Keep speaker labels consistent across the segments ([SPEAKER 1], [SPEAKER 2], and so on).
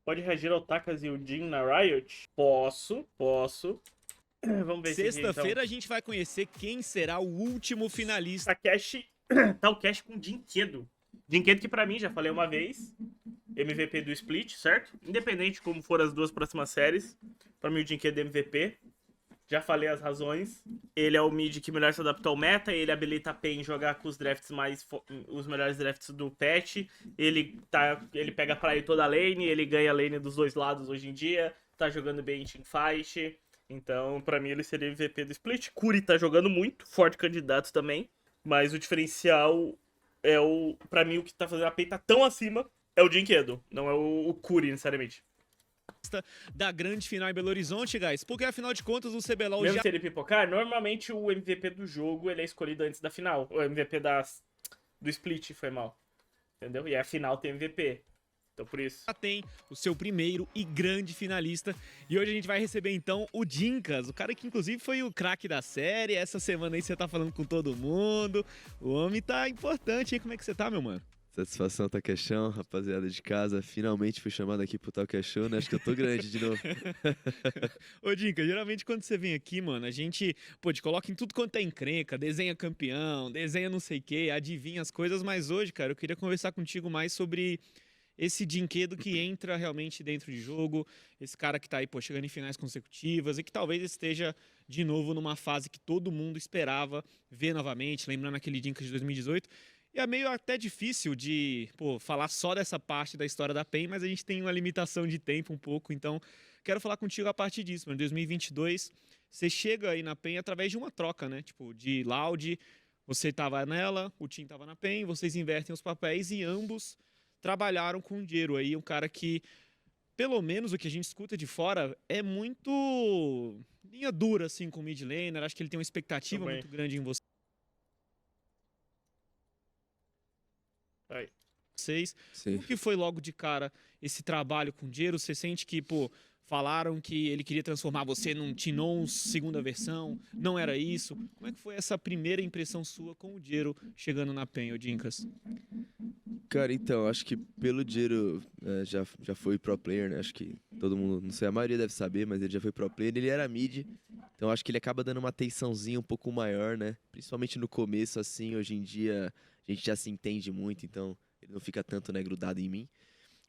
[SPEAKER 1] Pode reagir ao Takas e o Jin na Riot? Posso, posso. Vamos ver esse dia então.
[SPEAKER 2] Sexta-feira a gente vai conhecer quem será o último finalista.
[SPEAKER 1] Takeshi tá o Cash com Dinquedo. Dinquedo que pra mim, já falei uma vez, MVP do Split, certo? Independente de como for as duas próximas séries, pra mim o Dinquedo é MVP. Já falei as razões. Ele é o mid que melhor se adaptou ao meta. Ele habilita a PEN jogar com os drafts os melhores drafts do patch. Ele pega pra ir toda a lane. Ele ganha a lane dos dois lados hoje em dia. Tá jogando bem em teamfight. Então, pra mim, ele seria MVP do split. Curi tá jogando muito. Forte candidato também. Mas o diferencial é o. Pra mim, o que tá fazendo a PEN tá tão acima é o Jinkedo. Não é o Curi, necessariamente.
[SPEAKER 2] Da grande final em Belo Horizonte, guys, porque afinal de contas o CBLOL
[SPEAKER 1] Mesmo
[SPEAKER 2] já
[SPEAKER 1] se ele pipocar, normalmente o MVP do jogo ele é escolhido antes da final. O MVP do split foi mal. Entendeu? E a final tem MVP. Então por isso.
[SPEAKER 2] tem o seu primeiro e grande finalista. E hoje a gente vai receber então o Dinkas, o cara que inclusive foi o craque da série. Essa semana aí você tá falando com todo mundo. O homem tá importante, hein? Como é que você tá, meu mano?
[SPEAKER 3] Satisfação, Takeshão, rapaziada de casa. Finalmente fui chamado aqui pro Takeshão, né? Acho que eu tô grande de novo.
[SPEAKER 2] Ô, Dinka, geralmente quando você vem aqui, mano, a gente, pô, te coloca em tudo quanto é encrenca, desenha campeão, desenha não sei o quê, adivinha as coisas, mas hoje, cara, eu queria conversar contigo mais sobre esse Dinquedo que entra realmente dentro de jogo, esse cara que tá aí, pô, chegando em finais consecutivas e que talvez esteja de novo numa fase que todo mundo esperava ver novamente, lembrando aquele Dinka de 2018. E é meio até difícil de, pô, falar só dessa parte da história da PEN, mas a gente tem uma limitação de tempo um pouco, então quero falar contigo a partir disso, mano. Em 2022, você chega aí na PEN através de uma troca, né? Tipo, de Loud, você tava nela, o Tim tava na PEN, vocês invertem os papéis e ambos trabalharam com o Jero aí, um cara que, pelo menos o que a gente escuta de fora, é muito linha dura, assim, com o mid laner. Acho que ele tem uma expectativa
[SPEAKER 1] Também.
[SPEAKER 2] muito grande em
[SPEAKER 1] Aí.
[SPEAKER 2] vocês.
[SPEAKER 3] Sim.
[SPEAKER 2] O que foi logo de cara esse trabalho com o Jero? Você sente que, pô, falaram que ele queria transformar você num Tinon segunda versão, não era isso? Como é que foi essa primeira impressão sua com o Jero chegando na PEN, ô Dinkas?
[SPEAKER 3] Cara, então, acho que pelo Jiro já foi pro player, né? Acho que todo mundo, não sei, a maioria deve saber, mas ele já foi pro player. Ele era mid, então acho que ele acaba dando uma atençãozinha um pouco maior, né? Principalmente no começo, assim, hoje em dia a gente já se entende muito, então ele não fica tanto, né, grudado em mim.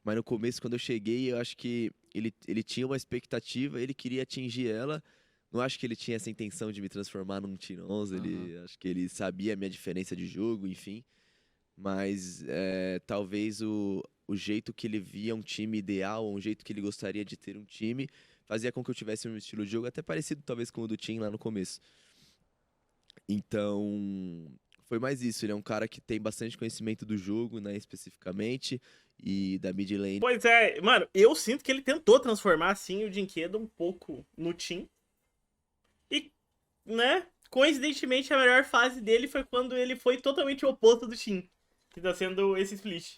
[SPEAKER 3] Mas no começo, quando eu cheguei, eu acho que ele tinha uma expectativa, ele queria atingir ela. Não acho que ele tinha essa intenção de me transformar num T11, acho que ele sabia a minha diferença de jogo, enfim. Mas talvez o jeito que ele via um time ideal, ou um jeito que ele gostaria de ter um time, fazia com que eu tivesse um estilo de jogo até parecido talvez com o do Tim lá no começo. Então, foi mais isso. Ele é um cara que tem bastante conhecimento do jogo, né, especificamente, e da mid lane.
[SPEAKER 1] Pois é, mano, eu sinto que ele tentou transformar, assim, o Dinquedo um pouco no Team. E, né, coincidentemente, a melhor fase dele foi quando ele foi totalmente o oposto do Team. Que tá sendo esse split.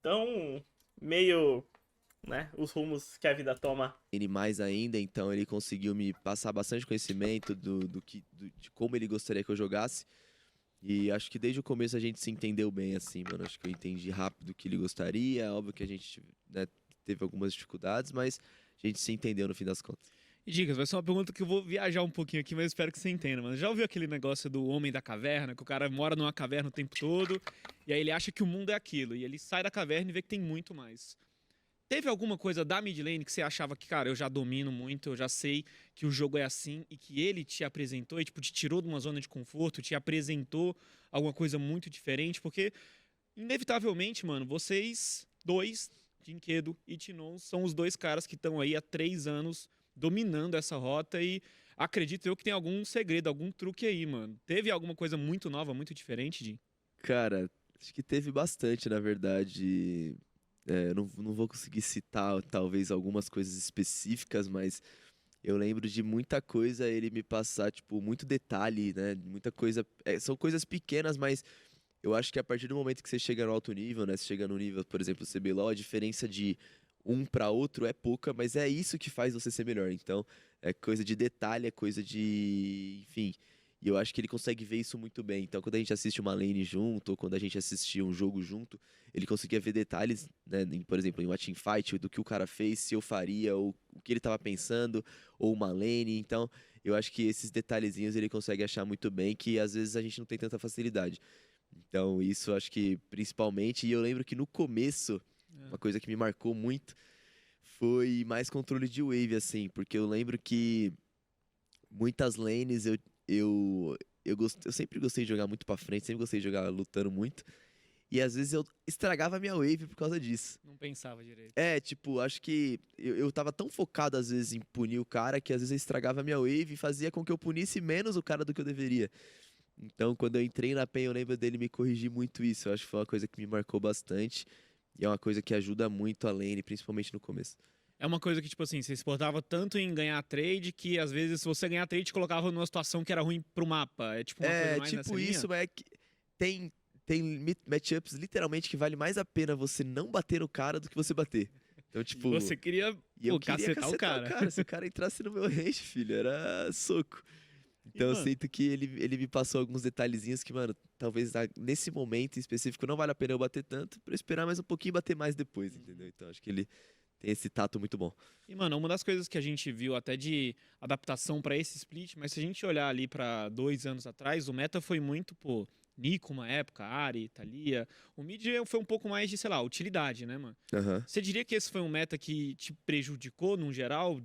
[SPEAKER 1] Então, meio, né, os rumos que a vida toma.
[SPEAKER 3] Ele mais ainda, então ele conseguiu me passar bastante conhecimento de como ele gostaria que eu jogasse. E acho que desde o começo a gente se entendeu bem, assim, mano. Acho que eu entendi rápido o que ele gostaria. Óbvio que a gente, né, teve algumas dificuldades, mas a gente se entendeu no fim das contas.
[SPEAKER 2] E Dicas, vai ser uma pergunta que eu vou viajar um pouquinho aqui, mas espero que você entenda, mano. Já ouviu aquele negócio do homem da caverna, que o cara mora numa caverna o tempo todo, e aí ele acha que o mundo é aquilo, e ele sai da caverna e vê que tem muito mais. Teve alguma coisa da mid lane que você achava que, cara, eu já domino muito, eu já sei que o jogo é assim, e que ele te apresentou e, tipo, te tirou de uma zona de conforto, te apresentou alguma coisa muito diferente? Porque, inevitavelmente, mano, vocês dois, Dinquedo e Tinon, são os dois caras que estão aí há 3 anos dominando essa rota e acredito eu que tem algum segredo, algum truque aí, mano. Teve alguma coisa muito nova, muito diferente, Din?
[SPEAKER 3] Cara, acho que teve bastante, na verdade. Eu não vou conseguir citar, talvez, algumas coisas específicas, mas eu lembro de muita coisa ele me passar, tipo, muito detalhe, né? Muita coisa. São coisas pequenas, mas eu acho que a partir do momento que você chega no alto nível, né? Você chega no nível, por exemplo, CBLOL, a diferença de um para outro é pouca, mas é isso que faz você ser melhor. Então, é coisa de detalhe, é coisa de. Enfim. E eu acho que ele consegue ver isso muito bem. Então, quando a gente assiste uma lane junto, ou quando a gente assistia um jogo junto, ele conseguia ver detalhes, né, por exemplo, em uma teamfight, do que o cara fez, se eu faria, ou o que ele estava pensando, ou uma lane. Então, eu acho que esses detalhezinhos ele consegue achar muito bem, que às vezes a gente não tem tanta facilidade. Então, isso eu acho que principalmente. E eu lembro que no começo, uma coisa que me marcou muito foi mais controle de wave, assim, porque eu lembro que muitas lanes eu sempre gostei de jogar muito pra frente, sempre gostei de jogar lutando muito. E às vezes eu estragava a minha wave por causa disso.
[SPEAKER 2] Não pensava direito.
[SPEAKER 3] É, tipo, acho que eu tava tão focado às vezes em punir o cara que às vezes eu estragava a minha wave e fazia com que eu punisse menos o cara do que eu deveria. Então, quando eu entrei na PEN, eu lembro dele me corrigir muito isso. Eu acho que foi uma coisa que me marcou bastante. E é uma coisa que ajuda muito a lane, principalmente no começo.
[SPEAKER 2] É uma coisa que, tipo assim, você se importava tanto em ganhar trade que, às vezes, se você ganhar trade, te colocava numa situação que era ruim pro mapa. É tipo uma coisa
[SPEAKER 3] É,
[SPEAKER 2] mais nessa
[SPEAKER 3] tipo isso,
[SPEAKER 2] linha?
[SPEAKER 3] mas é que tem matchups literalmente que vale mais a pena você não bater no cara do que você bater. Então, tipo,
[SPEAKER 2] Você queria,
[SPEAKER 3] e eu
[SPEAKER 2] pô,
[SPEAKER 3] queria
[SPEAKER 2] cacetar o cara.
[SPEAKER 3] Se o cara entrasse no meu range, filho, era soco. Então eu
[SPEAKER 2] mano,
[SPEAKER 3] sinto que ele me passou alguns detalhezinhos que, mano, talvez nesse momento em específico não vale a pena eu bater tanto, pra eu esperar mais um pouquinho e bater mais depois, entendeu? Então acho que ele tem esse tato muito bom.
[SPEAKER 2] E, mano, uma das coisas que a gente viu até de adaptação pra esse split, mas se a gente olhar ali pra 2 anos atrás, o meta foi muito, pô, Nico uma época, Ahri, Thalia. O mid foi um pouco mais de, sei lá, utilidade, né, mano?
[SPEAKER 3] Aham.
[SPEAKER 2] Você diria que esse foi um meta que te prejudicou, num geral?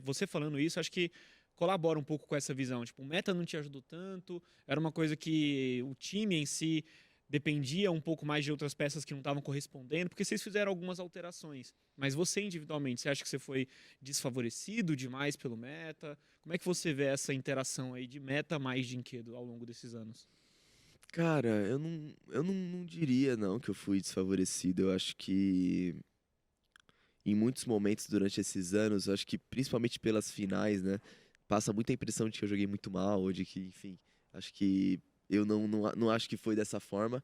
[SPEAKER 2] Você falando isso, acho que colabora um pouco com essa visão. Tipo, o meta não te ajudou tanto, era uma coisa que o time em si dependia um pouco mais de outras peças que não estavam correspondendo, porque vocês fizeram algumas alterações. Mas você, individualmente, você acha que você foi desfavorecido demais pelo meta? Como é que você vê essa interação aí de meta mais Jinquedo ao longo desses anos?
[SPEAKER 3] Cara, não diria não que eu fui desfavorecido. Eu acho que em muitos momentos durante esses anos, eu acho que principalmente pelas finais, né, passa muita impressão de que eu joguei muito mal, ou de que, enfim, acho que eu não acho que foi dessa forma.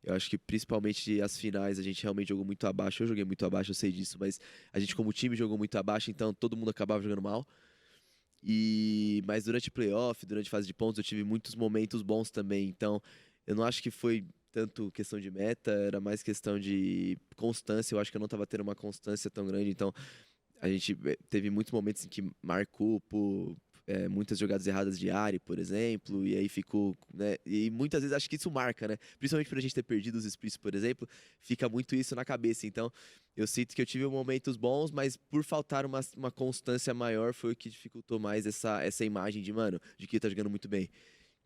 [SPEAKER 3] Eu acho que principalmente as finais a gente realmente jogou muito abaixo. Eu joguei muito abaixo, eu sei disso, mas a gente como time jogou muito abaixo, então todo mundo acabava jogando mal. Mas durante playoff, durante fase de pontos, eu tive muitos momentos bons também. Então, eu não acho que foi tanto questão de meta, era mais questão de constância. Eu acho que eu não estava tendo uma constância tão grande. Então, a gente teve muitos momentos em que marcou por muitas jogadas erradas de Ahri, por exemplo, e aí ficou, né? E muitas vezes acho que isso marca, né? Principalmente por a gente ter perdido os splits, por exemplo, fica muito isso na cabeça. Então, eu sinto que eu tive momentos bons, mas por faltar uma constância maior foi o que dificultou mais essa imagem de, mano, de que tá jogando muito bem.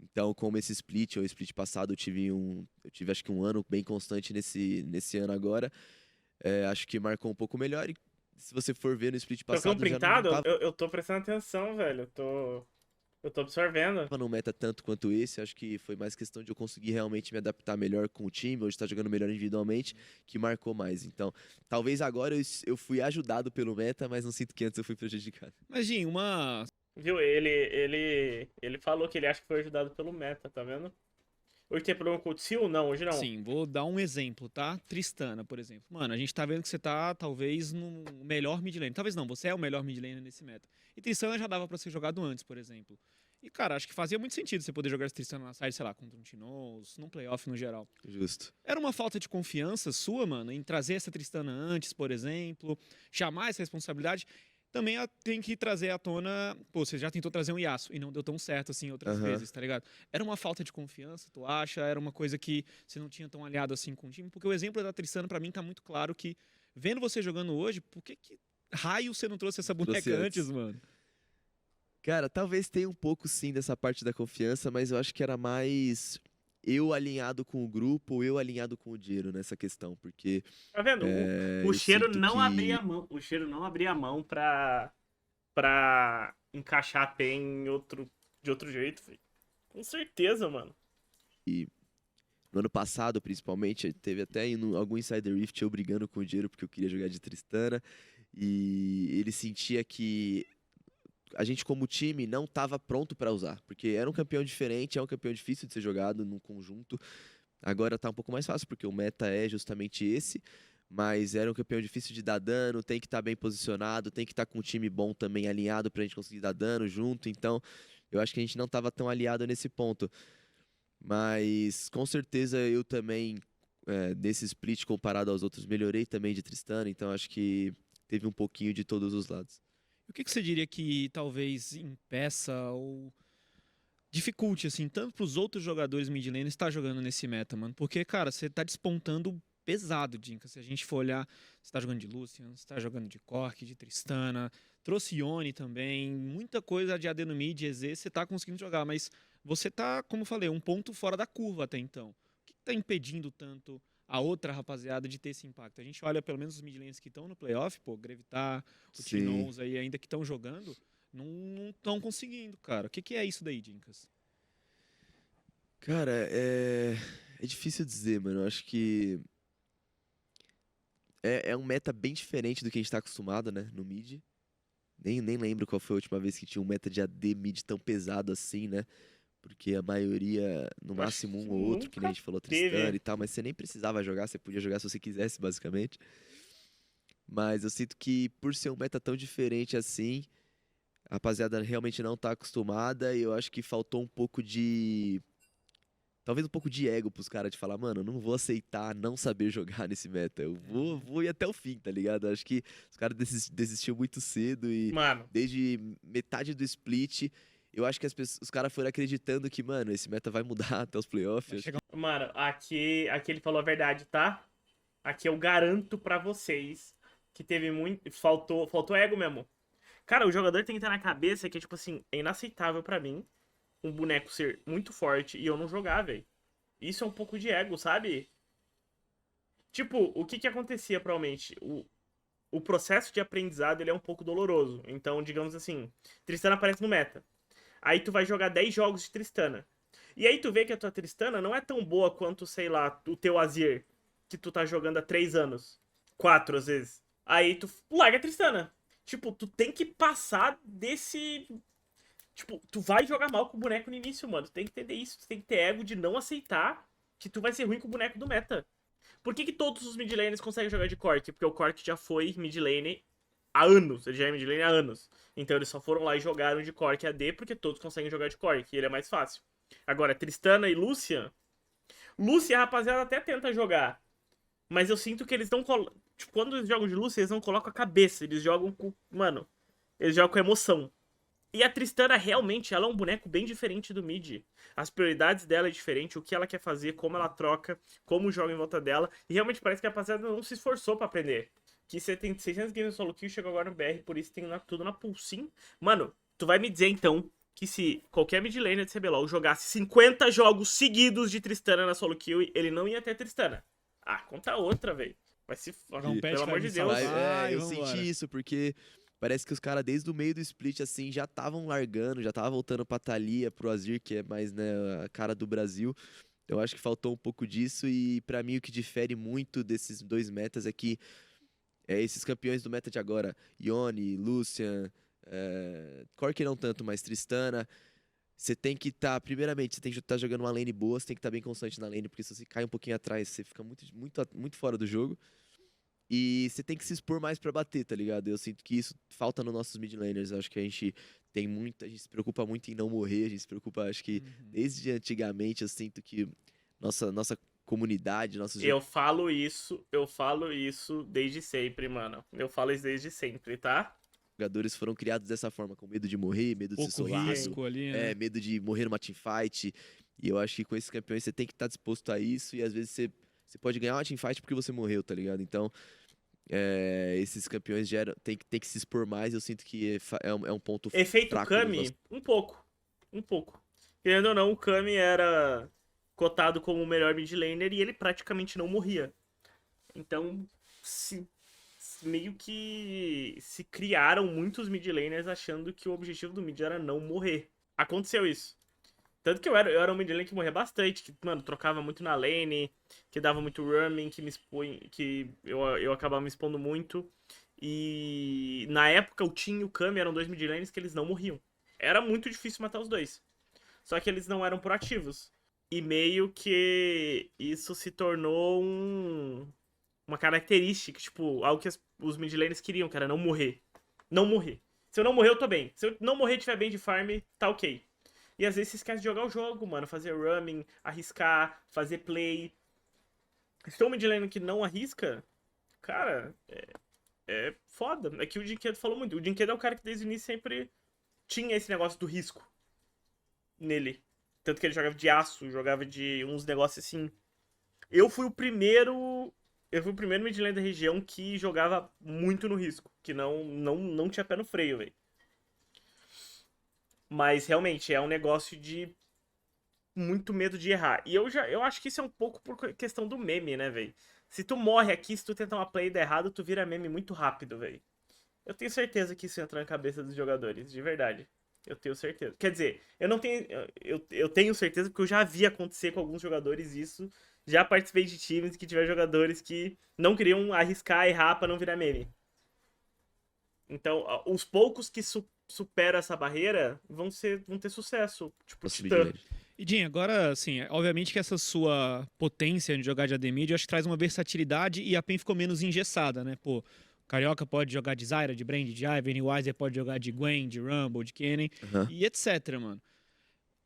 [SPEAKER 3] Então, como esse split, ou split passado, eu tive acho que um ano bem constante nesse ano agora. Acho que marcou um pouco melhor. E se você for ver no split
[SPEAKER 1] Tocão
[SPEAKER 3] passado, já não
[SPEAKER 1] printado?
[SPEAKER 3] tava
[SPEAKER 1] Eu tô prestando atenção, velho. Eu tô absorvendo.
[SPEAKER 3] no meta tanto quanto esse. Acho que foi mais questão de eu conseguir realmente me adaptar melhor com o time, hoje estar jogando melhor individualmente, que marcou mais. Então, talvez agora eu fui ajudado pelo meta, mas não sinto que antes eu fui prejudicado.
[SPEAKER 2] Mas, Jim, uma.
[SPEAKER 1] Viu? Ele falou que ele acha que foi ajudado pelo meta, tá vendo? Hoje tem problema com o Tsil? Não, hoje não.
[SPEAKER 2] Sim, vou dar um exemplo, tá? Tristana, por exemplo. Mano, a gente tá vendo que você tá, talvez, no melhor mid lane. Talvez não, você é o melhor mid lane nesse meta. E Tristana já dava pra ser jogado antes, por exemplo. E, cara, acho que fazia muito sentido você poder jogar esse Tristana na side, sei lá, contra um Tinoz, num playoff no geral.
[SPEAKER 3] Justo.
[SPEAKER 2] Era uma falta de confiança sua, mano, em trazer essa Tristana antes, por exemplo, chamar essa responsabilidade. Também tem que trazer à tona. Pô, você já tentou trazer um Yasuo e não deu tão certo assim outras
[SPEAKER 3] Aham.
[SPEAKER 2] vezes, tá ligado? Era uma falta de confiança, tu acha? Era uma coisa que você não tinha tão aliado assim com o time? Porque o exemplo da Tristana, pra mim, tá muito claro que, vendo você jogando hoje, por que raio você não trouxe essa boneca
[SPEAKER 3] Trouxe
[SPEAKER 2] antes,
[SPEAKER 3] antes.
[SPEAKER 2] mano?
[SPEAKER 3] Cara, talvez tenha um pouco sim dessa parte da confiança, mas eu acho que era mais eu alinhado com o grupo, eu alinhado com o Jiro nessa questão, porque
[SPEAKER 1] Tá vendo? O
[SPEAKER 3] eu
[SPEAKER 1] cheiro
[SPEAKER 3] sinto
[SPEAKER 1] não abria
[SPEAKER 3] que
[SPEAKER 1] a mão. O cheiro não abria a mão pra encaixar a PEN de outro jeito, filho. Com certeza, mano.
[SPEAKER 3] no ano passado, principalmente, teve até algum Insider Rift eu brigando com o Jiro porque eu queria jogar de Tristana, e ele sentia que a gente como time não estava pronto para usar, porque era um campeão diferente, é um campeão difícil de ser jogado no conjunto. Agora tá um pouco mais fácil, porque o meta é justamente esse, mas era um campeão difícil de dar dano, tem que estar bem posicionado, tem que estar com um time bom também alinhado pra gente conseguir dar dano junto, então eu acho que a gente não tava tão aliado nesse ponto. Mas com certeza eu também, nesse split comparado aos outros, melhorei também de Tristana, então acho que teve um pouquinho de todos os lados.
[SPEAKER 2] O que você diria que talvez impeça ou dificulte, assim, tanto pros outros jogadores mid lane estar jogando nesse meta, mano? Porque, cara, você tá despontando pesado, Dinka. Se a gente for olhar, você tá jogando de Lucian, você tá jogando de Cork, de Tristana, trouxe Yone também, muita coisa de AD no mid, EZ, você tá conseguindo jogar, mas você tá, como eu falei, um ponto fora da curva até então. O que tá impedindo tanto a outra rapaziada de ter esse impacto? A gente olha pelo menos os mid lanes que estão no playoff, pô, Grevitar, o
[SPEAKER 3] Sim.
[SPEAKER 2] T-Nose aí ainda que estão jogando, não estão conseguindo, cara. O que é isso daí, Dinkas?
[SPEAKER 3] Cara, é difícil dizer, mano. Eu acho que é um meta bem diferente do que a gente tá acostumado, né, no mid. Nem lembro qual foi a última vez que tinha um meta de AD mid tão pesado assim, né? Porque a maioria, no
[SPEAKER 1] Eu acho
[SPEAKER 3] máximo um
[SPEAKER 1] que
[SPEAKER 3] ou outro, que nem a gente falou,
[SPEAKER 1] teve.
[SPEAKER 3] Tristana e tal, mas você nem precisava jogar, você podia jogar se você quisesse, basicamente. Mas eu sinto que por ser um meta tão diferente assim, a rapaziada realmente não tá acostumada e eu acho que faltou um pouco de. Talvez um pouco de ego pros caras de falar, mano, eu não vou aceitar não saber jogar nesse meta. Eu vou ir até o fim, tá ligado? Eu acho que os caras desistiu muito cedo e
[SPEAKER 1] Mano,
[SPEAKER 3] desde metade do split, eu acho que os caras foram acreditando que, mano, esse meta vai mudar até os playoffs.
[SPEAKER 1] mano, aqui ele falou a verdade, tá? Aqui eu garanto pra vocês que teve muito. Faltou ego mesmo. Cara, o jogador tem que estar na cabeça que, tipo assim, é inaceitável pra mim um boneco ser muito forte e eu não jogar, velho. Isso é um pouco de ego, sabe? Tipo, o que que acontecia provavelmente? O processo de aprendizado ele é um pouco doloroso. Então, digamos assim, Tristana aparece no meta. Aí tu vai jogar 10 jogos de Tristana. E aí tu vê que a tua Tristana não é tão boa quanto, sei lá, o teu Azir, que tu tá jogando há 3 anos. 4 às vezes. Aí tu larga a Tristana. Tipo, tu tem que passar desse. Tipo, tu vai jogar mal com o boneco no início, mano. Tu tem que entender isso. Tu tem que ter ego de não aceitar que tu vai ser ruim com o boneco do meta. Por que todos os mid laners conseguem jogar de Cork? Porque o Cork já foi mid lane há anos. Ele já é mid lane há anos. Então eles só foram lá e jogaram de Cork AD porque todos conseguem jogar de Cork. E ele é mais fácil. Agora, Tristana e Lucian. Lucian, a rapaziada até tenta jogar. Mas eu sinto que eles não colocam. Tipo, quando eles jogam de Lucian, eles não colocam a cabeça. Eles jogam com. Mano, eles jogam com emoção. E a Tristana realmente, ela é um boneco bem diferente do mid. As prioridades dela é diferente, o que ela quer fazer, como ela troca, como joga em volta dela. E realmente parece que a rapaziada não se esforçou pra aprender. Que você tem 600 games solo kill, chegou agora no BR, por isso tem tudo na Pulsim. Mano, tu vai me dizer então que se qualquer mid laner de CBLOL jogasse 50 jogos seguidos de Tristana na solo kill, ele não ia ter Tristana. Ah, conta outra, velho. Vai se...
[SPEAKER 2] um patch
[SPEAKER 1] Pelo
[SPEAKER 2] que
[SPEAKER 1] amor
[SPEAKER 2] vai
[SPEAKER 1] de
[SPEAKER 2] me
[SPEAKER 1] Deus.
[SPEAKER 2] salvar.
[SPEAKER 3] Eu
[SPEAKER 2] Vambora.
[SPEAKER 3] senti isso, porque parece que os caras, desde o meio do split, assim, já estavam largando, já tava voltando pra Thalia, pro Azir, que é mais, né, a cara do Brasil. Eu acho que faltou um pouco disso, e pra mim o que difere muito desses dois metas é que esses campeões do meta de agora, Yone, Lucian, Corki não tanto, mas Tristana, você tem que estar, primeiramente, você tem que estar jogando uma lane boa, você tem que estar bem constante na lane, porque se você cai um pouquinho atrás, você fica muito fora do jogo. E você tem que se expor mais pra bater, tá ligado? Eu sinto que isso falta nos nossos mid laners. Eu acho que a gente a gente se preocupa muito em não morrer, a gente se preocupa, acho que desde antigamente eu sinto que nossa comunidade, nossos
[SPEAKER 1] Eu falo isso desde sempre, mano. Eu falo isso desde sempre, tá?
[SPEAKER 3] jogadores foram criados dessa forma, com medo de morrer, medo de ser
[SPEAKER 2] Pouco
[SPEAKER 3] solado,
[SPEAKER 2] risco ali, né?
[SPEAKER 3] medo de morrer numa teamfight. E eu acho que com esses campeões você tem que estar disposto a isso, e às vezes você pode ganhar uma teamfight porque você morreu, tá ligado? Então, esses campeões tem que se expor mais, eu sinto que é um ponto
[SPEAKER 1] Efeito
[SPEAKER 3] fraco
[SPEAKER 1] Kami, um pouco. Um pouco. Querendo ou não, o Kami era cotado como o melhor mid laner e ele praticamente não morria. Então, meio que se criaram muitos mid laners achando que o objetivo do mid era não morrer. Aconteceu isso. Tanto que eu era um mid laner que morria bastante, que, mano, trocava muito na lane, que dava muito roaming, que eu acabava me expondo muito. E na época o Tim e o Kami eram dois mid laners que eles não morriam. Era muito difícil matar os dois. Só que eles não eram proativos. E meio que isso se tornou uma característica, tipo, algo que os mid laners queriam, que era não morrer. Não morrer. Se eu não morrer, eu tô bem. Se eu não morrer e estiver bem de farm, tá ok. E às vezes você esquece de jogar o jogo, mano. Fazer roaming, arriscar, fazer play. Se tem um mid laner que não arrisca, cara, é foda. É que o Dinquedo falou muito. O Dinquedo é o cara que desde o início sempre tinha esse negócio do risco nele. Tanto que ele jogava de aço, jogava de uns negócios assim. Eu fui o primeiro. Eu fui o primeiro mid laner da região que jogava muito no risco. Que não tinha pé no freio, velho. Mas realmente é um negócio de muito medo de errar. E eu acho que isso é um pouco por questão do meme, né, velho? Se tu morre aqui, se tu tentar uma play e der errado, tu vira meme muito rápido, velho. Eu tenho certeza que isso entra na cabeça dos jogadores, de verdade. Eu tenho certeza. Quer dizer, eu não tenho. Eu tenho certeza porque eu já vi acontecer com alguns jogadores isso. Já participei de times que tiveram jogadores que não queriam arriscar, errar pra não virar meme. Então, os poucos que superam essa barreira vão ter sucesso. Tipo, o
[SPEAKER 3] Nosso
[SPEAKER 1] Titã.
[SPEAKER 3] mid lane.
[SPEAKER 2] E, Jim, agora, assim, obviamente que essa sua potência de jogar de AD Mid, eu acho que traz uma versatilidade e a PEN ficou menos engessada, né? Pô, o Carioca pode jogar de Zyra, de Brand, de Ivern, o Weiser pode jogar de Gwen, de Rumble, de Kennen
[SPEAKER 3] Aham.
[SPEAKER 2] e etc, mano.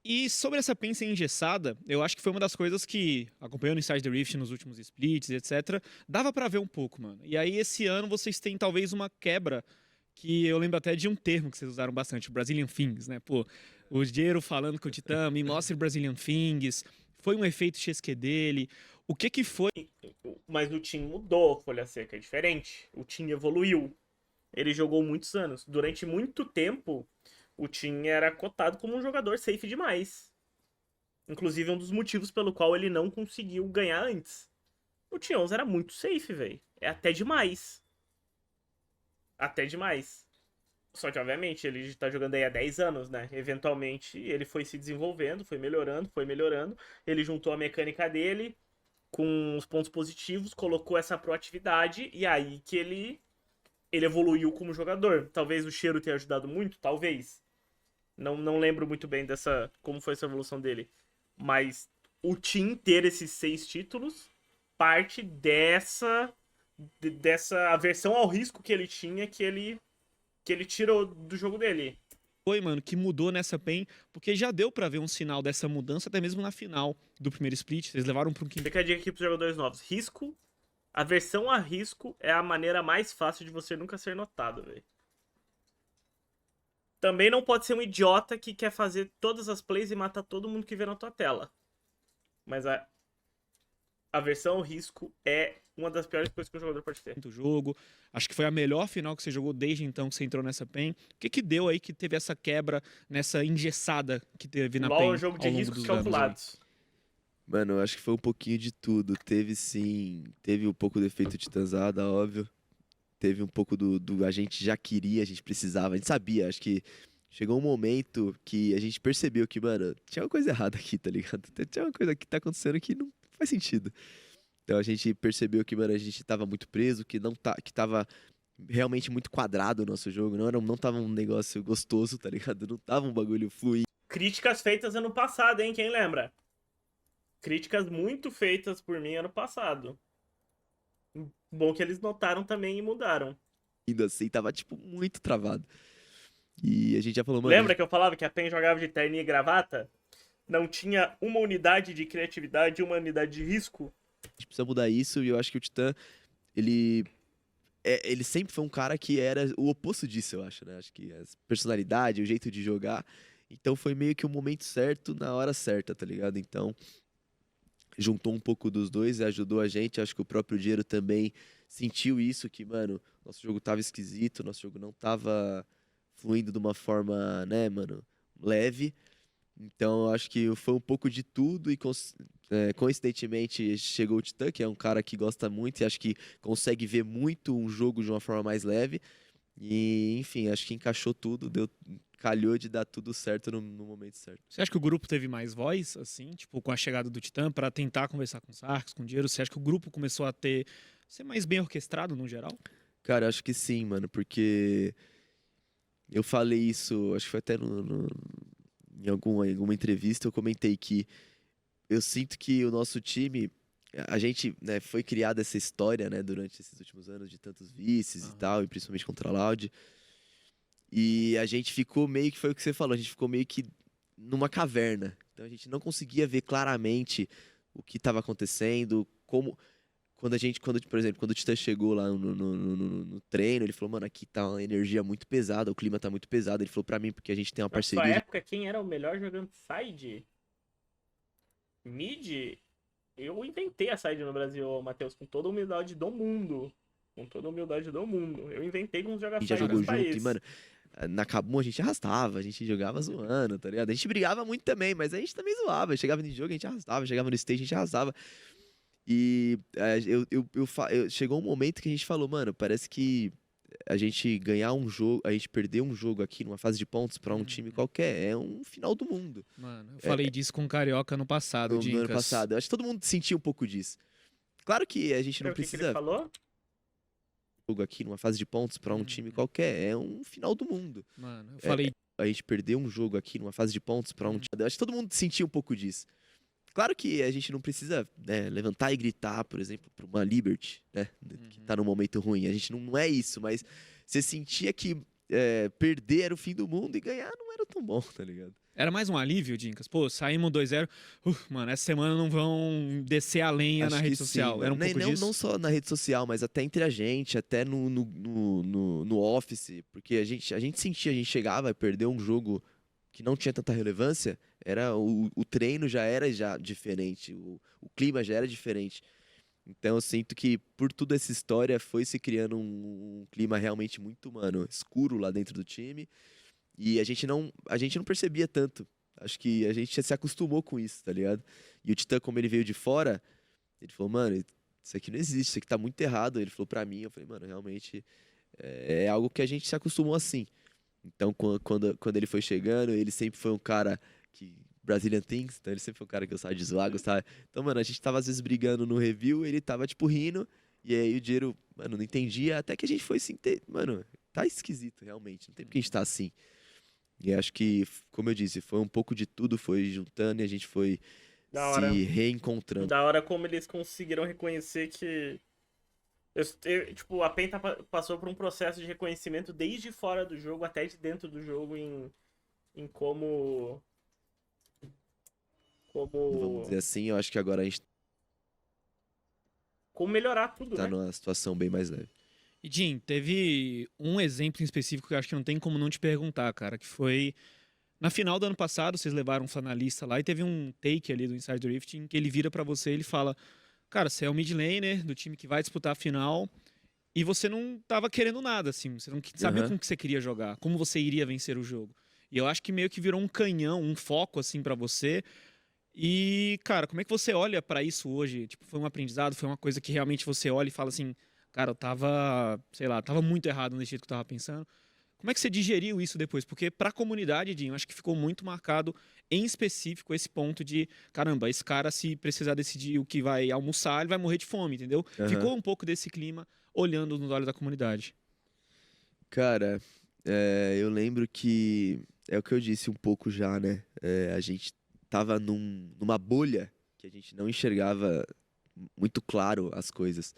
[SPEAKER 2] E sobre essa PEN ser engessada, eu acho que foi uma das coisas que, acompanhando Inside the Rift nos últimos splits, etc, dava pra ver um pouco, mano. E aí, esse ano, vocês têm talvez uma quebra que eu lembro até de um termo que vocês usaram bastante, o Brazilian Things, né? Pô, o Jero falando com o Titã, me mostre Brazilian Things, foi um efeito XQ dele, o que que foi?
[SPEAKER 1] Mas o time mudou, Folha Seca, é diferente. O time evoluiu. Ele jogou muitos anos. Durante muito tempo, o time era cotado como um jogador safe demais. Inclusive, um dos motivos pelo qual ele não conseguiu ganhar antes. O Tions era muito safe, velho. É até demais. Até demais. Só que, obviamente, ele tá jogando aí há 10 anos, né? Eventualmente, ele foi se desenvolvendo, foi melhorando, foi melhorando. Ele juntou a mecânica dele com os pontos positivos, colocou essa proatividade e aí que ele evoluiu como jogador. Talvez o cheiro tenha ajudado muito, talvez. Não lembro muito bem dessa como foi essa evolução dele. Mas o Team ter esses 6 títulos parte dessa aversão ao risco que ele tinha que ele tirou do jogo dele.
[SPEAKER 2] Foi, mano, que mudou nessa PEN, porque já deu pra ver um sinal dessa mudança até mesmo na final do primeiro split, eles levaram pra um quinto.
[SPEAKER 1] Fica a dica aqui pros jogadores novos. Risco, aversão a risco é a maneira mais fácil de você nunca ser notado, velho. Também não pode ser um idiota que quer fazer todas as plays e matar todo mundo que vê na tua tela. Mas a aversão ao risco é uma das piores coisas que um jogador pode ter.
[SPEAKER 2] Do jogo. Acho que foi a melhor final que você jogou desde então que você entrou nessa PEN. O que que deu aí que teve essa quebra, nessa engessada que teve na
[SPEAKER 1] LoL
[SPEAKER 2] PEN
[SPEAKER 1] é um jogo de
[SPEAKER 2] ao longo
[SPEAKER 1] riscos
[SPEAKER 2] dos anos aí?
[SPEAKER 1] calculados.
[SPEAKER 3] Mano, eu acho que foi um pouquinho de tudo. Teve sim, teve um pouco do efeito Titãzada, óbvio. Teve um pouco do a gente já queria, a gente precisava, a gente sabia. Acho que chegou um momento que a gente percebeu que, mano, tinha uma coisa errada aqui, tá ligado? Tinha uma coisa que tá acontecendo que não faz sentido. Então a gente percebeu que, mano, a gente tava muito preso, que tava realmente muito quadrado o nosso jogo. Não tava um negócio gostoso, tá ligado? Não tava um bagulho fluido.
[SPEAKER 1] Críticas feitas ano passado, hein? Quem lembra? Críticas muito feitas por mim ano passado. Bom que eles notaram também e mudaram.
[SPEAKER 3] Assim, tava, tipo, muito travado. E a gente já falou, mano,
[SPEAKER 1] Lembra que eu falava que a PEN jogava de terninha e gravata? Não tinha uma unidade de criatividade e uma unidade de risco?
[SPEAKER 3] a gente precisa mudar isso. E eu acho que o Titã, ele ele sempre foi um cara que era o oposto disso, eu acho, né? Acho que a personalidade, o jeito de jogar. Então foi meio que o momento certo na hora certa, tá ligado? Então juntou um pouco dos dois e ajudou a gente. Acho que o próprio Diero também sentiu isso, que, mano, nosso jogo tava esquisito, nosso jogo não tava fluindo de uma forma, né, mano, leve. Então acho que foi um pouco de tudo e coincidentemente chegou o Titã, que é um cara que gosta muito e acho que consegue ver muito um jogo de uma forma mais leve. E, enfim, acho que encaixou tudo, calhou de dar tudo certo no momento certo.
[SPEAKER 2] Você acha que o grupo teve mais voz, assim, tipo, com a chegada do Titã, pra tentar conversar com os Arcos, com o Diero? Você acha que o grupo começou a ser mais bem orquestrado no geral?
[SPEAKER 3] Cara, acho que sim, mano, porque eu falei isso, acho que foi até em alguma entrevista, eu comentei que eu sinto que o nosso time, a gente, né, foi criada essa história, né, durante esses últimos anos de tantos vices e tal, e principalmente contra a Loud. E a gente ficou meio que, foi o que você falou, a gente ficou meio que numa caverna. Então a gente não conseguia ver claramente o que estava acontecendo, como por exemplo, quando o Titã chegou lá no treino, ele falou, mano, aqui tá uma energia muito pesada, o clima tá muito pesado. Ele falou pra mim, porque a gente tem uma
[SPEAKER 1] Na sua
[SPEAKER 3] parceria.
[SPEAKER 1] época, quem era o melhor jogando side? Mid? Eu inventei a side no Brasil, Matheus, com toda a humildade do mundo. Com toda a humildade do mundo. Eu inventei como jogar
[SPEAKER 3] A gente
[SPEAKER 1] side
[SPEAKER 3] já jogou
[SPEAKER 1] nesse
[SPEAKER 3] junto
[SPEAKER 1] país.
[SPEAKER 3] e, mano, na Kabum a gente arrastava, a gente jogava zoando, tá ligado? A gente brigava muito também, mas a gente também zoava. Chegava no jogo, a gente arrastava, chegava no stage, a gente arrastava. E chegou um momento que a gente falou, mano, parece que a gente ganhar um jogo, a gente perder um jogo aqui numa fase de pontos pra um time qualquer é um final do mundo.
[SPEAKER 2] Mano, eu falei disso com o Carioca no passado,
[SPEAKER 3] No ano
[SPEAKER 2] Dincas.
[SPEAKER 3] passado. Eu acho que todo mundo sentia um pouco disso. Claro que a gente não
[SPEAKER 1] O que ele
[SPEAKER 3] precisa
[SPEAKER 1] falou?
[SPEAKER 3] jogo aqui numa fase de pontos pra um time qualquer é um final do mundo.
[SPEAKER 2] Mano, eu falei.
[SPEAKER 3] A gente perder um jogo aqui numa fase de pontos pra um time. Eu acho que todo mundo sentia um pouco disso. Claro que a gente não precisa levantar e gritar, por exemplo, pra uma Liberty, né? Que tá num momento ruim. A gente não é isso, mas você sentia que perder era o fim do mundo e ganhar não era tão bom, tá ligado?
[SPEAKER 2] Era mais um alívio, Dincas. Pô, saímos 2-0. Mano, essa semana não vão descer a lenha na
[SPEAKER 3] Acho
[SPEAKER 2] rede
[SPEAKER 3] que
[SPEAKER 2] social.
[SPEAKER 3] sim,
[SPEAKER 2] Era um
[SPEAKER 3] mano.
[SPEAKER 2] pouco disso?
[SPEAKER 3] Não só na rede social, mas até entre a gente, até no office. Porque a gente sentia, a gente chegava e perdeu um jogo que não tinha tanta relevância, o treino já era diferente, o clima já era diferente. Então eu sinto que por toda essa história foi se criando um clima realmente muito, mano, escuro lá dentro do time. E a gente não percebia tanto. Acho que a gente já se acostumou com isso, tá ligado? E o Titã, como ele veio de fora, ele falou, mano, isso aqui não existe, isso aqui tá muito errado. Ele falou pra mim, eu falei, mano, realmente é algo que a gente se acostumou assim. Então, quando ele foi chegando, ele sempre foi um cara que. Brazilian Things, então ele sempre foi um cara que gostava de zoar, gostava. Então, mano, a gente tava às vezes brigando no review, ele tava, tipo, rindo, e aí o Diego, mano, não entendia, até que a gente foi assim, mano, tá esquisito, realmente, não tem porque a gente tá assim. E acho que, como eu disse, foi um pouco de tudo, foi juntando e a gente foi
[SPEAKER 1] Da hora.
[SPEAKER 3] se reencontrando.
[SPEAKER 1] Da hora como eles conseguiram reconhecer que. Tipo, a PEN passou por um processo de reconhecimento desde fora do jogo até de dentro do jogo em como.
[SPEAKER 3] Vamos dizer assim, eu acho que agora a gente
[SPEAKER 1] Como melhorar tudo,
[SPEAKER 3] tá
[SPEAKER 1] né?
[SPEAKER 3] numa situação bem mais leve.
[SPEAKER 2] E, Jim, teve um exemplo em específico que eu acho que não tem como não te perguntar, cara, que foi na final do ano passado, vocês levaram um finalista lá e teve um take ali do Inside Drift em que ele vira pra você e ele fala, cara, você é o mid laner do time que vai disputar a final e você não tava querendo nada, assim, você não sabia como que você queria jogar, como você iria vencer o jogo. E eu acho que meio que virou um canhão, um foco, assim, pra você. E, cara, como é que você olha pra isso hoje? Tipo, foi um aprendizado, foi uma coisa que realmente você olha e fala assim, cara, eu tava, sei lá, tava muito errado nesse jeito que eu tava pensando. Como é que você digeriu isso depois? Porque pra comunidade, Dinho, acho que ficou muito marcado em específico esse ponto de, caramba, esse cara se precisar decidir o que vai almoçar, ele vai morrer de fome, entendeu? Ficou um pouco desse clima olhando nos olhos da comunidade.
[SPEAKER 3] Cara, eu lembro que é o que eu disse um pouco já, né? A gente tava numa bolha que a gente não enxergava muito claro as coisas.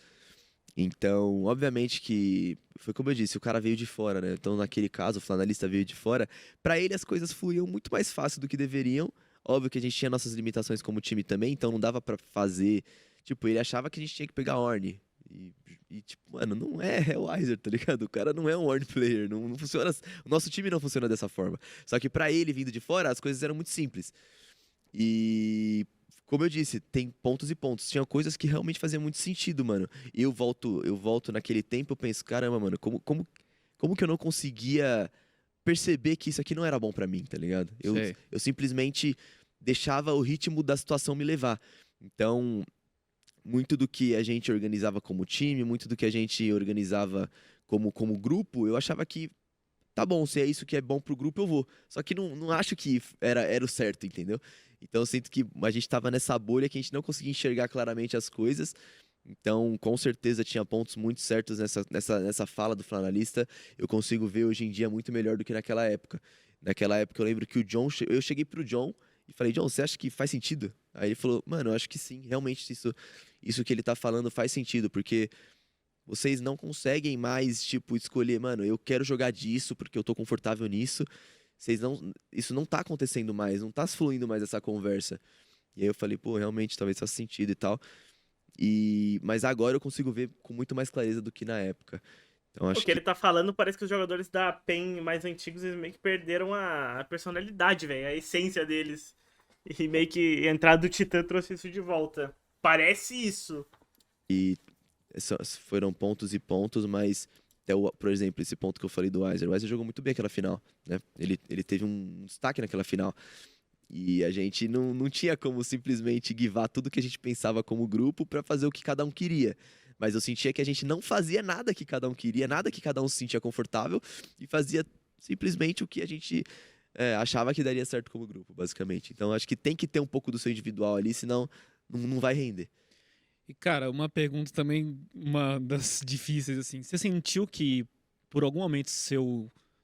[SPEAKER 3] Então, obviamente que foi como eu disse, o cara veio de fora, né? Então, naquele caso, o flanalista veio de fora. Pra ele as coisas fluíam muito mais fácil do que deveriam. Óbvio que a gente tinha nossas limitações como time também, então não dava pra fazer. Tipo, ele achava que a gente tinha que pegar Ornn. Tipo, mano, não é o Weiser, tá ligado? O cara não é um Ornn player, não funciona. O nosso time não funciona dessa forma. Só que pra ele, vindo de fora, as coisas eram muito simples. E como eu disse, tem pontos e pontos. Tinha coisas que realmente faziam muito sentido, mano. E eu volto naquele tempo, eu penso, caramba, mano, como que eu não conseguia perceber que isso aqui não era bom pra mim, tá ligado? Eu simplesmente deixava o ritmo da situação me levar. Então, muito do que a gente organizava como time, muito do que a gente organizava como grupo, eu achava que tá bom, se é isso que é bom pro grupo, eu vou. Só que não acho que era o certo, entendeu? Então eu sinto que a gente tava nessa bolha que a gente não conseguia enxergar claramente as coisas. Então, com certeza, tinha pontos muito certos nessa fala do flanalista. Eu consigo ver hoje em dia muito melhor do que naquela época. Naquela época eu lembro que o John... Eu cheguei pro John e falei, John, você acha que faz sentido? Aí ele falou, mano, eu acho que sim, realmente isso que ele tá falando faz sentido, porque vocês não conseguem mais, tipo, escolher, mano, eu quero jogar disso porque eu tô confortável nisso. isso não tá acontecendo mais, não tá fluindo mais essa conversa. E aí eu falei, pô, realmente, talvez faça sentido e tal. Mas agora eu consigo ver com muito mais clareza do que na época. Então
[SPEAKER 1] O
[SPEAKER 3] acho
[SPEAKER 1] que
[SPEAKER 3] que
[SPEAKER 1] ele tá falando parece que os jogadores da PEN mais antigos eles meio que perderam a personalidade, velho, a essência deles. E meio que a entrada do Titã trouxe isso de volta. Parece isso.
[SPEAKER 3] foram pontos e pontos, mas por exemplo, esse ponto que eu falei do Weiser. O Weiser jogou muito bem aquela final, né? Ele teve um destaque naquela final. E a gente não tinha como simplesmente guivar tudo que a gente pensava como grupo pra fazer o que cada um queria. Mas eu sentia que a gente não fazia nada que cada um queria, nada que cada um se sentia confortável, e fazia simplesmente o que a gente achava que daria certo como grupo, basicamente. Então acho que tem que ter um pouco do seu individual ali, senão não vai render.
[SPEAKER 2] E, cara, uma pergunta também, uma das difíceis, assim. Você sentiu que, por algum momento,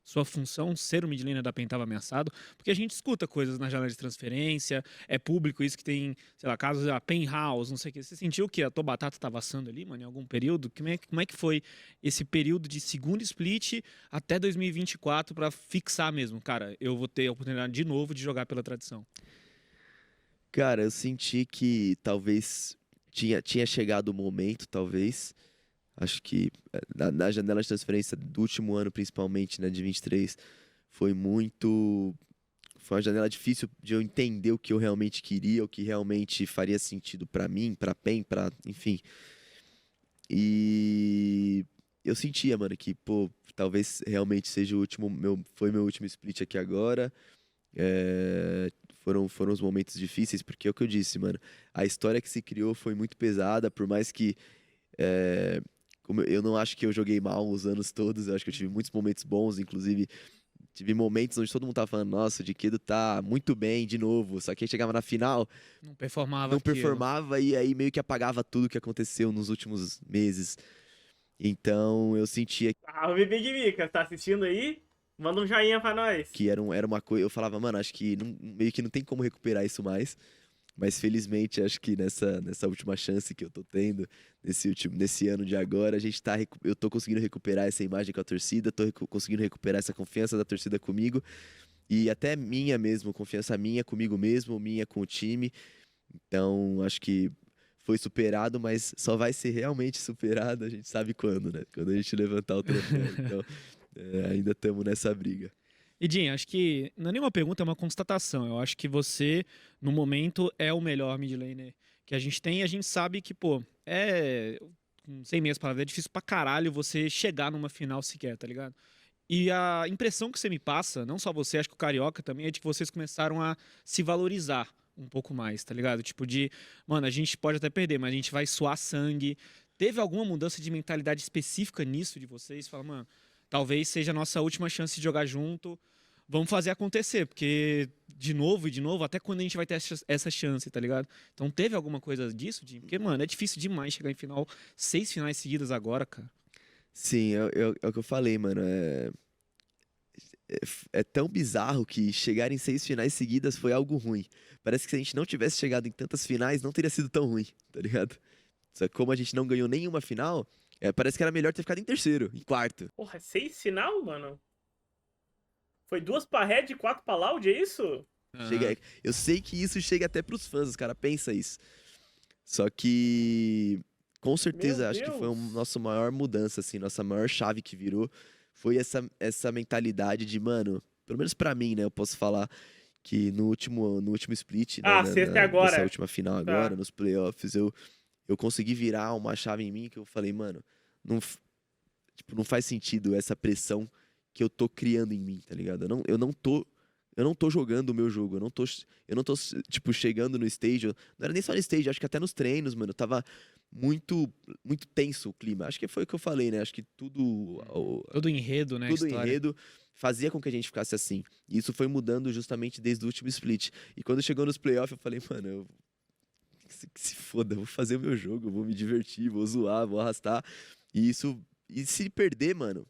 [SPEAKER 2] sua função, ser o mid laner da PEN, estava ameaçado? Porque a gente escuta coisas na janela de transferência, é público isso que tem, sei lá, casos da PEN House, não sei o que. Você sentiu que a tua batata estava assando ali, mano, em algum período? Como é que foi esse período de segundo split até 2024 para fixar mesmo? Cara, eu vou ter a oportunidade de novo de jogar pela tradição.
[SPEAKER 3] Cara, eu senti que talvez tinha chegado o momento, talvez. Acho que na janela de transferência do último ano, principalmente, né, de 23, foi muito. Foi uma janela difícil de eu entender o que eu realmente queria, o que realmente faria sentido pra mim, pra PEN, enfim. E eu sentia, mano, que, pô, talvez realmente seja o último, foi meu último split aqui agora. Foram os momentos difíceis, porque é o que eu disse, mano. A história que se criou foi muito pesada, por mais que como eu não acho que eu joguei mal os anos todos, eu acho que eu tive muitos momentos bons, inclusive tive momentos onde todo mundo tava falando, nossa, o Diquedo tá muito bem de novo, só que aí chegava na final,
[SPEAKER 2] Não performava
[SPEAKER 3] não
[SPEAKER 2] aquilo.
[SPEAKER 3] performava e aí meio que apagava tudo que aconteceu nos últimos meses. Então eu sentia
[SPEAKER 1] Ah, o Big Mika, tá assistindo aí? Manda um joinha pra nós.
[SPEAKER 3] que era uma coisa, eu falava, mano, acho que meio que não tem como recuperar isso mais. Mas felizmente, acho que nessa última chance que eu tô tendo, nesse ano de agora, eu tô conseguindo recuperar essa imagem com a torcida, conseguindo recuperar essa confiança da torcida comigo, e até minha mesmo, confiança minha comigo mesmo, minha com o time. Então, acho que foi superado, mas só vai ser realmente superado, a gente sabe quando, né? Quando a gente levantar o troféu. Então, ainda estamos nessa briga.
[SPEAKER 2] E, Jim, acho que não é nenhuma pergunta, é uma constatação. Eu acho que você, no momento, é o melhor mid laner que a gente tem. E a gente sabe que, pô, sem meias palavras, é difícil pra caralho você chegar numa final sequer, tá ligado? E a impressão que você me passa, não só você, acho que o Carioca também, é de que vocês começaram a se valorizar um pouco mais, tá ligado? Tipo de, mano, a gente pode até perder, mas a gente vai suar sangue. Teve alguma mudança de mentalidade específica nisso de vocês? Fala, mano, talvez seja a nossa última chance de jogar junto. Vamos fazer acontecer, porque de novo e de novo, até quando a gente vai ter essa chance, tá ligado? Então teve alguma coisa disso, Jim? Porque, mano, é difícil demais chegar em final, 6 finais seguidas agora, cara.
[SPEAKER 3] Sim, é o que eu falei, mano. É tão bizarro que chegar em 6 finais seguidas foi algo ruim. Parece que se a gente não tivesse chegado em tantas finais, não teria sido tão ruim, tá ligado? Só que como a gente não ganhou nenhuma final, parece que era melhor ter ficado em terceiro, em quarto.
[SPEAKER 1] Porra, 6 final, mano? Foi 2 pra Red e 4 pra Loud, é isso?
[SPEAKER 3] Chega, eu sei que isso chega até pros fãs, os caras pensam isso. Só que, com certeza,
[SPEAKER 1] Meu
[SPEAKER 3] acho que foi a
[SPEAKER 1] Deus.
[SPEAKER 3] nossa maior mudança, assim, nossa maior chave que virou. Foi essa mentalidade de, mano, pelo menos pra mim, né? Eu posso falar que no último split, né?
[SPEAKER 1] Ah, sexta é
[SPEAKER 3] Dessa
[SPEAKER 1] agora.
[SPEAKER 3] última final agora,
[SPEAKER 1] Tá.
[SPEAKER 3] nos playoffs, eu consegui virar uma chave em mim que eu falei, mano, não, tipo, não faz sentido essa pressão que eu tô criando em mim, tá ligado? Eu não tô jogando o meu jogo, eu não tô, tipo, chegando no stage, não era nem só no stage, acho que até nos treinos, mano, tava muito, muito tenso o clima. Acho que foi o que eu falei, né? Acho que
[SPEAKER 2] Todo enredo, né, a
[SPEAKER 3] tudo o
[SPEAKER 2] história.
[SPEAKER 3] enredo fazia com que a gente ficasse assim. E isso foi mudando justamente desde o último split. E quando chegou nos playoffs, eu falei, mano, que se foda, eu vou fazer o meu jogo, eu vou me divertir, vou zoar, vou arrastar. E se perder, mano,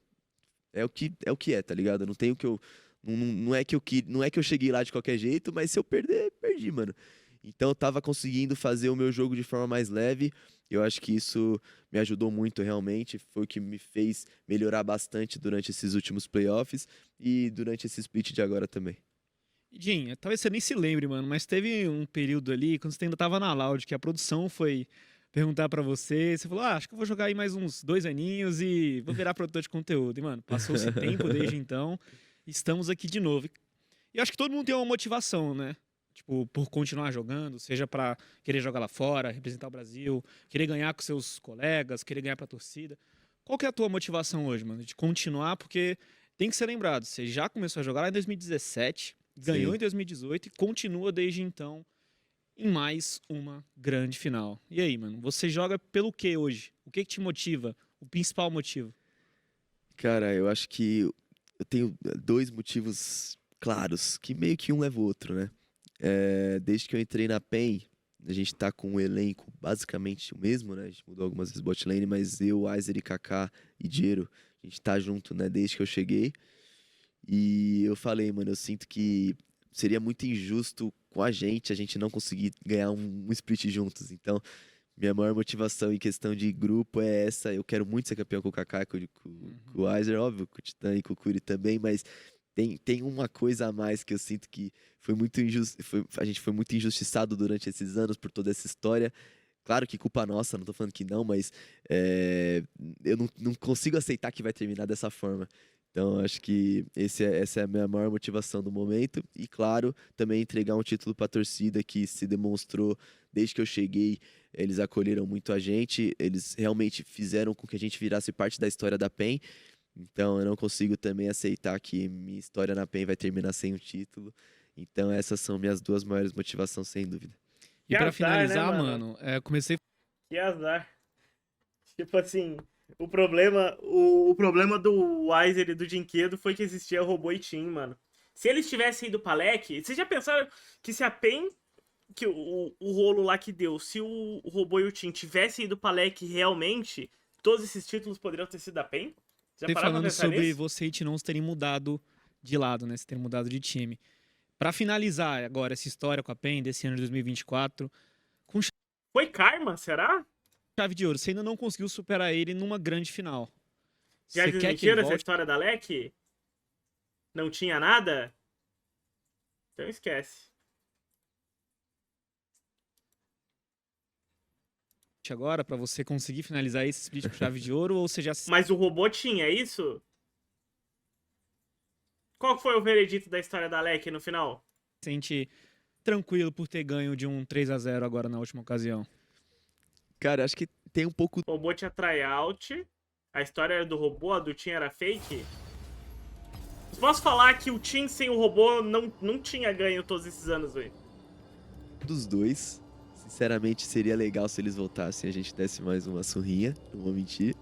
[SPEAKER 3] é o que é, tá ligado? Não tem o que eu não é que eu cheguei lá de qualquer jeito, mas se eu perder, perdi, mano. Então eu tava conseguindo fazer o meu jogo de forma mais leve. Eu acho que isso me ajudou muito realmente. Foi o que me fez melhorar bastante durante esses últimos playoffs e durante esse split de agora também.
[SPEAKER 2] Jim, talvez você nem se lembre, mano, mas teve um período ali, quando você ainda tava na Loud, que a produção foi perguntar pra você, você falou, acho que eu vou jogar aí mais uns 2 aninhos e vou virar produtor de conteúdo. E, mano, passou-se tempo desde então, estamos aqui de novo. E eu acho que todo mundo tem uma motivação, né? Tipo, por continuar jogando, seja pra querer jogar lá fora, representar o Brasil, querer ganhar com seus colegas, querer ganhar pra torcida. Qual que é a tua motivação hoje, mano? De continuar, porque tem que ser lembrado, você já começou a jogar lá em 2017, ganhou
[SPEAKER 3] Sim.
[SPEAKER 2] em 2018 e continua desde então em mais uma grande final. E aí, mano, você joga pelo que hoje? O que te motiva? O principal motivo?
[SPEAKER 3] Cara, eu acho que eu tenho dois motivos claros, que meio que um leva o outro, né? Desde que eu entrei na PEN, a gente tá com um elenco basicamente o mesmo, né? A gente mudou algumas vezes bot lane, mas eu, Aizer e Kaká e Jero, a gente tá junto, né? Desde que eu cheguei. E eu falei, mano, eu sinto que seria muito injusto com a gente não conseguir ganhar um split juntos. Então, minha maior motivação em questão de grupo é essa. Eu quero muito ser campeão com o Kaká, com o Aizer, óbvio, com o Titã e com o Curi também, mas tem uma coisa a mais que eu sinto que foi muito injusto. A gente foi muito injustiçado durante esses anos por toda essa história. Claro que culpa nossa, não tô falando que não, mas eu não consigo aceitar que vai terminar dessa forma. Então, acho que essa é a minha maior motivação do momento. E, claro, também entregar um título para a torcida que se demonstrou desde que eu cheguei. Eles acolheram muito a gente, eles realmente fizeram com que a gente virasse parte da história da PEN. Então, eu não consigo também aceitar que minha história na PEN vai terminar sem um título. Então, essas são minhas duas maiores motivações, sem dúvida.
[SPEAKER 2] E
[SPEAKER 1] Que
[SPEAKER 2] pra
[SPEAKER 1] azar, né,
[SPEAKER 2] finalizar,
[SPEAKER 1] mano?
[SPEAKER 2] mano, comecei.
[SPEAKER 1] Que azar. Tipo assim, o problema do Weiser e do Dinquedo foi que existia robô e team, mano. Se eles tivessem ido pra LEC, vocês já pensaram que se a PEN, que o rolo lá que deu, se o robô e o team tivessem ido pra LEC realmente, todos esses títulos poderiam ter sido da PEN? Já pararam pra
[SPEAKER 2] Falando
[SPEAKER 1] pensar
[SPEAKER 2] sobre
[SPEAKER 1] nisso?
[SPEAKER 2] você e Tinons terem mudado de lado, né? Você terem mudado de time. Pra finalizar agora essa história com a PEN desse ano de 2024, com
[SPEAKER 1] Foi karma, será?
[SPEAKER 2] chave de ouro, você ainda não conseguiu superar ele numa grande final.
[SPEAKER 1] Já
[SPEAKER 2] Você quer que ele
[SPEAKER 1] desmentiram essa
[SPEAKER 2] volte?
[SPEAKER 1] história da LEC? Não tinha nada? Então esquece.
[SPEAKER 2] Agora pra você conseguir finalizar esse split com chave de ouro ou você já se
[SPEAKER 1] Mas o robô tinha, é isso? Qual foi o veredito da história da LEC no final?
[SPEAKER 2] sente tranquilo por ter ganho de um 3-0 agora na última ocasião?
[SPEAKER 3] Cara, acho que tem um pouco.
[SPEAKER 1] O robô tinha tryout. A história era do robô, a do Team era fake. Posso falar que o Team sem o robô não tinha ganho todos esses anos, velho.
[SPEAKER 3] Dos dois. Sinceramente, seria legal se eles voltassem e a gente desse mais uma surrinha, não vou mentir.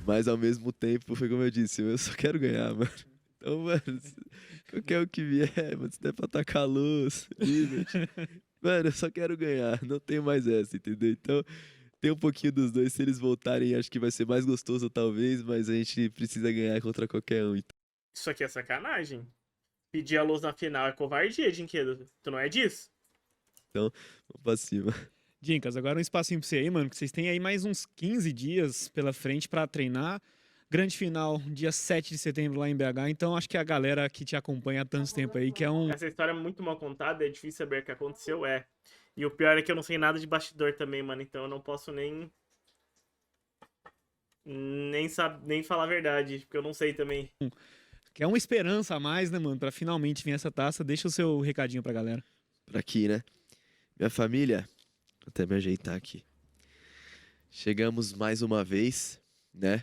[SPEAKER 3] Mas ao mesmo tempo, foi como eu disse, eu só quero ganhar, mano. Então, mano, qualquer um que vier, mano, se der pra tacar a luz, Liberty. Mano, eu só quero ganhar, não tenho mais essa, entendeu? Então, tem um pouquinho dos dois, se eles voltarem, acho que vai ser mais gostoso talvez, mas a gente precisa ganhar contra qualquer um.
[SPEAKER 1] Isso aqui é sacanagem. Pedir a luz na final é covardia, Dinquedo. Tu não é disso?
[SPEAKER 3] Então, vamos pra cima.
[SPEAKER 2] Dicas, agora um espacinho pra você aí, mano, que vocês têm aí mais uns 15 dias pela frente pra treinar. Grande final, dia 7 de setembro lá em BH. Então acho que a galera que te acompanha há tanto tempo aí, que é um.
[SPEAKER 1] Essa história é muito mal contada, é difícil saber o que aconteceu, é. E o pior é que eu não sei nada de bastidor também, mano. Então eu não posso nem falar a verdade, porque eu não sei também.
[SPEAKER 2] Que é uma esperança a mais, né, mano, pra finalmente vir essa taça. Deixa o seu recadinho pra galera.
[SPEAKER 3] Por aqui, né? Minha família, vou até me ajeitar aqui. Chegamos mais uma vez, né?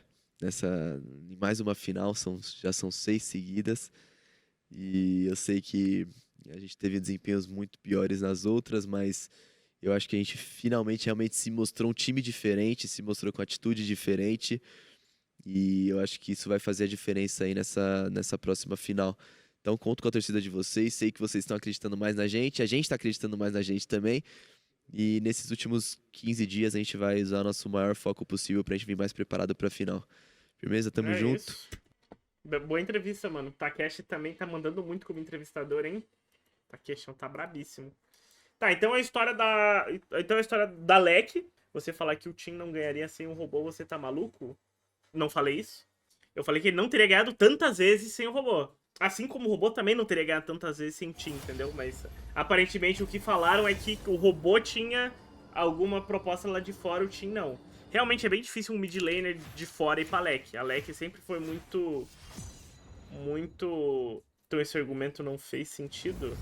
[SPEAKER 3] Em mais uma final, já são 6 seguidas. E eu sei que a gente teve desempenhos muito piores nas outras, mas eu acho que a gente finalmente realmente se mostrou um time diferente, se mostrou com atitude diferente. E eu acho que isso vai fazer a diferença aí nessa próxima final. Então conto com a torcida de vocês, sei que vocês estão acreditando mais na gente, a gente está acreditando mais na gente também. E nesses últimos 15 dias a gente vai usar o nosso maior foco possível pra gente vir mais preparado pra final. Firmeza? Tamo
[SPEAKER 1] É
[SPEAKER 3] junto.
[SPEAKER 1] isso. Boa entrevista, mano. Takeshi também tá mandando muito como entrevistador, hein? Takeshi tá brabíssimo. Tá, então a história da. Então a história da LEC. Você falar que o Tim não ganharia sem um robô, você tá maluco? Não falei isso. Eu falei que ele não teria ganhado tantas vezes sem o robô. Assim como o robô também não teria ganhado tantas vezes sem o Tim, entendeu? Mas aparentemente o que falaram é que o robô tinha alguma proposta lá de fora, o Tim não. Realmente é bem difícil um mid laner de fora ir pra LEC. A LEC sempre foi muito. Muito. Então esse argumento não fez sentido?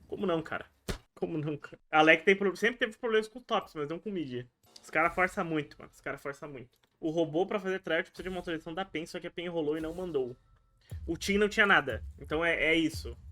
[SPEAKER 1] Como não, cara? Como não, cara? A LEC sempre teve problemas com tops, mas não com mid. Os caras forçam muito, mano. Os caras forçam muito. O robô, pra fazer tryhard, precisa de uma autorização da PEN, só que a PEN enrolou e não mandou. O Tim não tinha nada. Então é isso.